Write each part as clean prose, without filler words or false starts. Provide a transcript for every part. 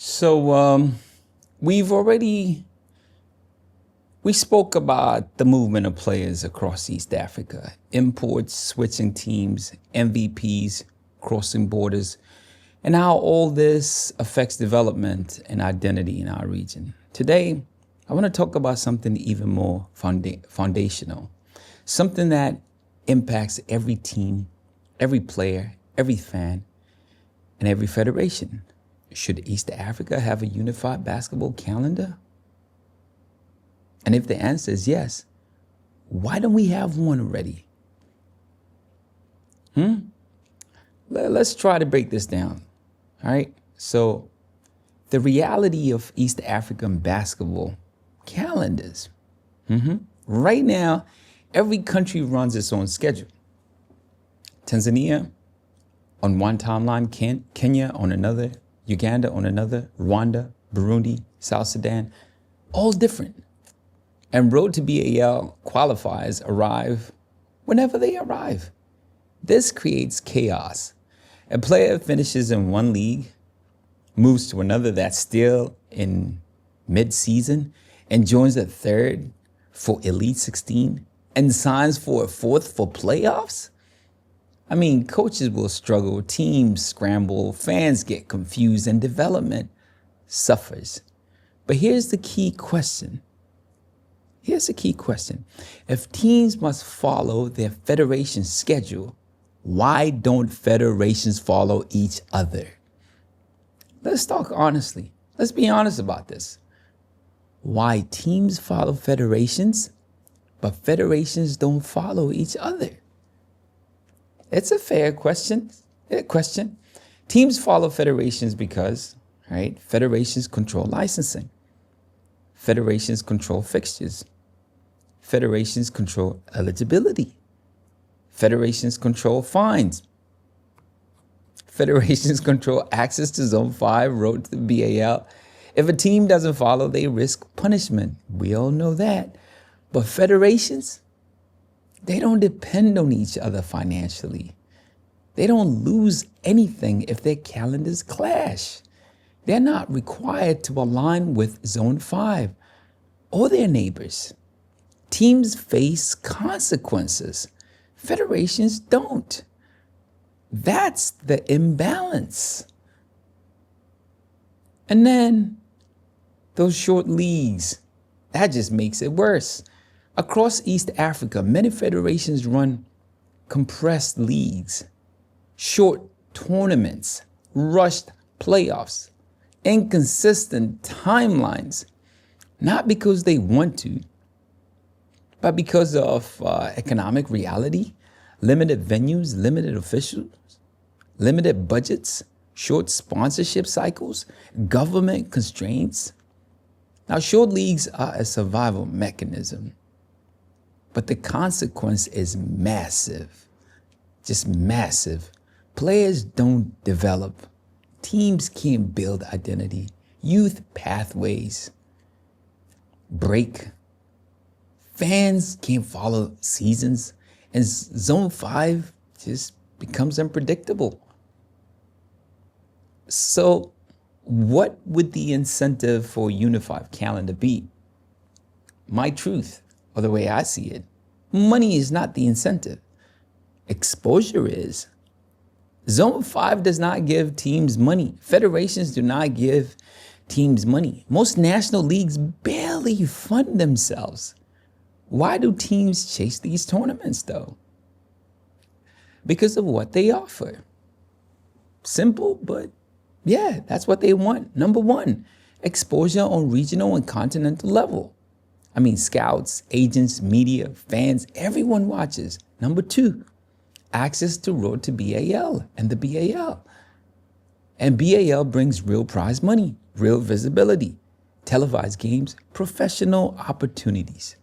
So we've already, we spoke about the movement of players across East Africa, imports, switching teams, MVPs, crossing borders, and how all this affects development and identity in our region. Today, I want to talk about something even more foundational, something that impacts every team, every player, every fan, and every federation. Should East Africa have a unified basketball calendar? And if the answer is yes, why don't we have one already? Let's try to break this down. All right. So the reality of East African basketball calendars. Right now, every country runs its own schedule. Tanzania on one timeline, Kenya on another, Uganda on another, Rwanda, Burundi, South Sudan, all different. And RtBAL qualifiers arrive whenever they arrive. This creates chaos. A player finishes in one league, moves to another that's still in mid-season, and joins a third for Elite 16, and signs for a fourth for playoffs? I mean, coaches will struggle, teams scramble, fans get confused, and development suffers. But here's the key question. If teams must follow their federation schedule, why don't federations follow each other? Let's talk honestly. Let's be honest about this. Why teams follow federations, but federations don't follow each other? It's a fair question. Teams follow federations because, right, federations control licensing. Federations control fixtures. Federations control eligibility. Federations control fines. Federations control access to Zone 5, RtBAL. If a team doesn't follow, they risk punishment. We all know that. But federations, they don't depend on each other financially. They don't lose anything if their calendars clash. They're not required to align with Zone 5 or their neighbors. Teams face consequences. Federations don't. That's the imbalance. And then those short leagues, that just makes it worse. Across East Africa, many federations run compressed leagues, short tournaments, rushed playoffs, inconsistent timelines, not because they want to, but because of economic reality, limited venues, limited officials, limited budgets, short sponsorship cycles, government constraints. Now, short leagues are a survival mechanism, but the consequence is massive, just massive. Players don't develop. Teams can't build identity. Youth pathways break. Fans can't follow seasons, and Zone 5 just becomes unpredictable. So what would the incentive for a unified calendar be? My truth, or the way I see it, money is not the incentive. Exposure is. Zone 5 does not give teams money. Federations do not give teams money. Most national leagues barely fund themselves. Why do teams chase these tournaments though? Because of what they offer. Simple, but yeah, that's what they want. Number one, exposure on regional and continental level. I mean, scouts, agents, media, fans, everyone watches. Number two, access to RtBAL and the BAL. And BAL brings real prize money, real visibility, televised games, professional opportunities.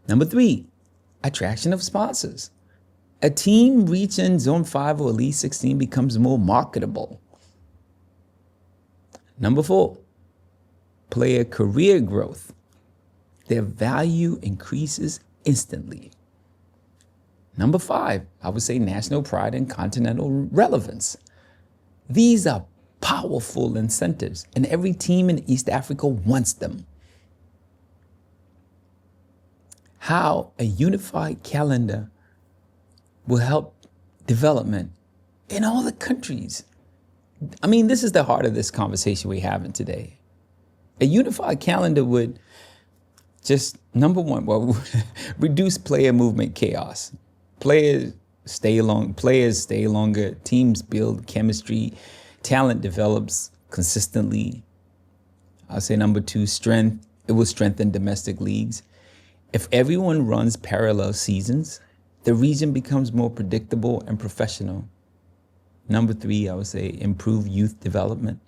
Number three, attraction of sponsors. A team reaching Zone 5 or Elite 16 becomes more marketable. Number four, player career growth. Their value increases instantly. Number five, I would say national pride and continental relevance. These are powerful incentives, and every team in East Africa wants them. How a unified calendar will help development in all the countries. I mean, this is the heart of this conversation we're having today. A unified calendar would just, number one, reduce player movement chaos. Players stay longer, teams build chemistry, talent develops consistently. I'll say number two, it will strengthen domestic leagues. If everyone runs parallel seasons, the region becomes more predictable and professional. Number three, I would say improve youth development,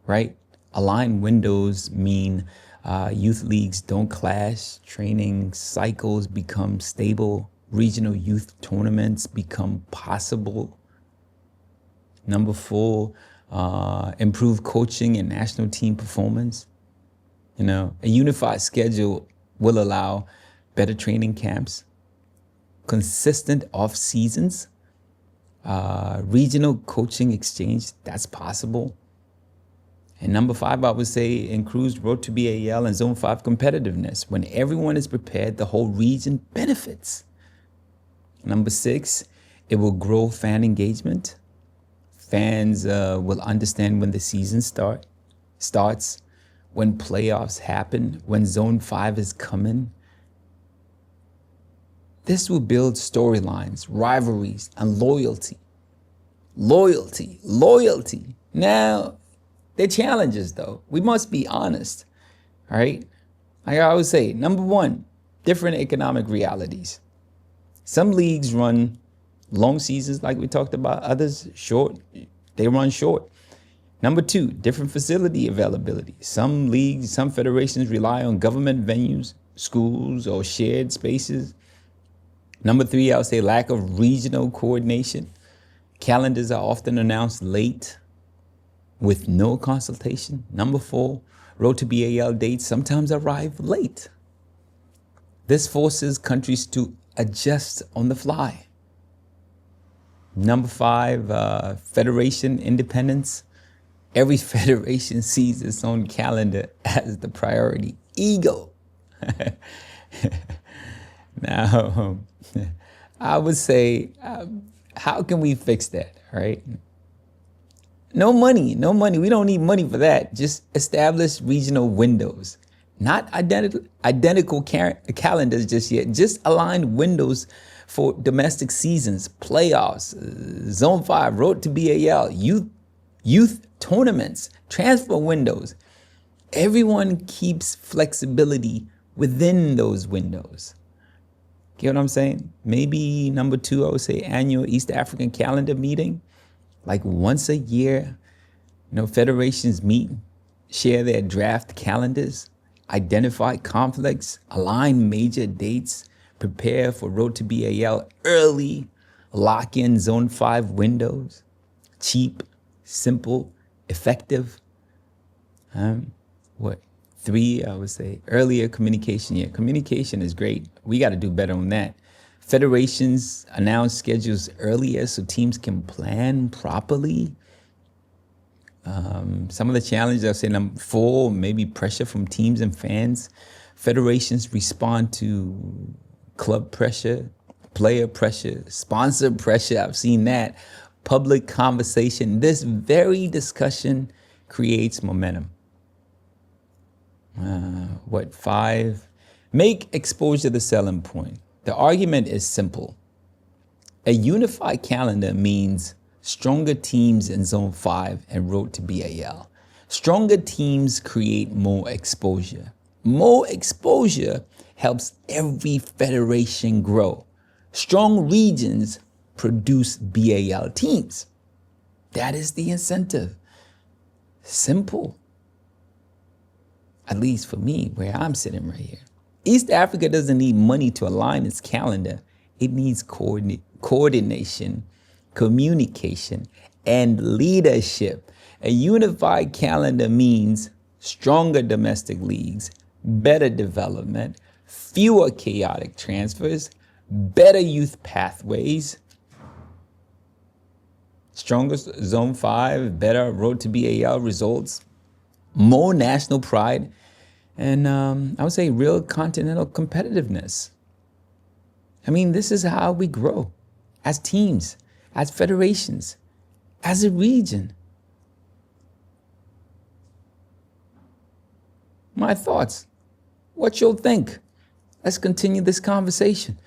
right? Aligned windows mean youth leagues don't clash, training cycles become stable, regional youth tournaments become possible. Number four, improve coaching and national team performance. A unified schedule will allow better training camps, consistent off seasons, regional coaching exchange, that's possible. And number five, I would say improves Road to BAL and Zone 5 competitiveness. When everyone is prepared, the whole region benefits. Number six, it will grow fan engagement. Fans will understand when the season starts, when playoffs happen, when Zone 5 is coming. This will build storylines, rivalries, and loyalty. Loyalty. Now, they're challenges, though. We must be honest, all right? Like I always say, number one, different economic realities. Some leagues run long seasons like we talked about, others short, they run short. Number two, different facility availability. Some leagues, some federations rely on government venues, schools, or shared spaces. Number three, I would say lack of regional coordination. Calendars are often announced late with no consultation. Number four, Road to BAL dates sometimes arrive late. This forces countries to adjust on the fly. Number five, federation independence. Every federation sees its own calendar as the priority. Ego. Now, I would say, how can we fix that, right? No money. We don't need money for that. Just establish regional windows. Not identical calendars just yet. Just aligned windows for domestic seasons, playoffs, Zone 5, Road to BAL, youth tournaments, transfer windows. Everyone keeps flexibility within those windows. Get what I'm saying? Maybe number two, I would say annual East African calendar meeting. Like once a year, federations meet, share their draft calendars, identify conflicts, align major dates, prepare for Road to BAL early, lock in Zone 5 windows, cheap, simple, effective. Three, I would say earlier communication. Yeah, communication is great. We got to do better on that. Federations announce schedules earlier so teams can plan properly. Some of the challenges, I'll say number four, maybe pressure from teams and fans. Federations respond to club pressure, player pressure, sponsor pressure. I've seen that. Public conversation. This very discussion creates momentum. Five, make exposure the selling point. The argument is simple. A unified calendar means stronger teams in Zone 5 and Road to BAL. Stronger teams create more exposure. More exposure helps every federation grow. Strong regions produce BAL teams. That is the incentive. Simple. At least for me, where I'm sitting right here. East Africa doesn't need money to align its calendar. It needs coordination, communication, and leadership. A unified calendar means stronger domestic leagues, better development, fewer chaotic transfers, better youth pathways, strongest Zone 5, better Road to BAL results, more national pride, and I would say real continental competitiveness. I mean, this is how we grow as teams, as federations, as a region. My thoughts. What you'll think. Let's continue this conversation.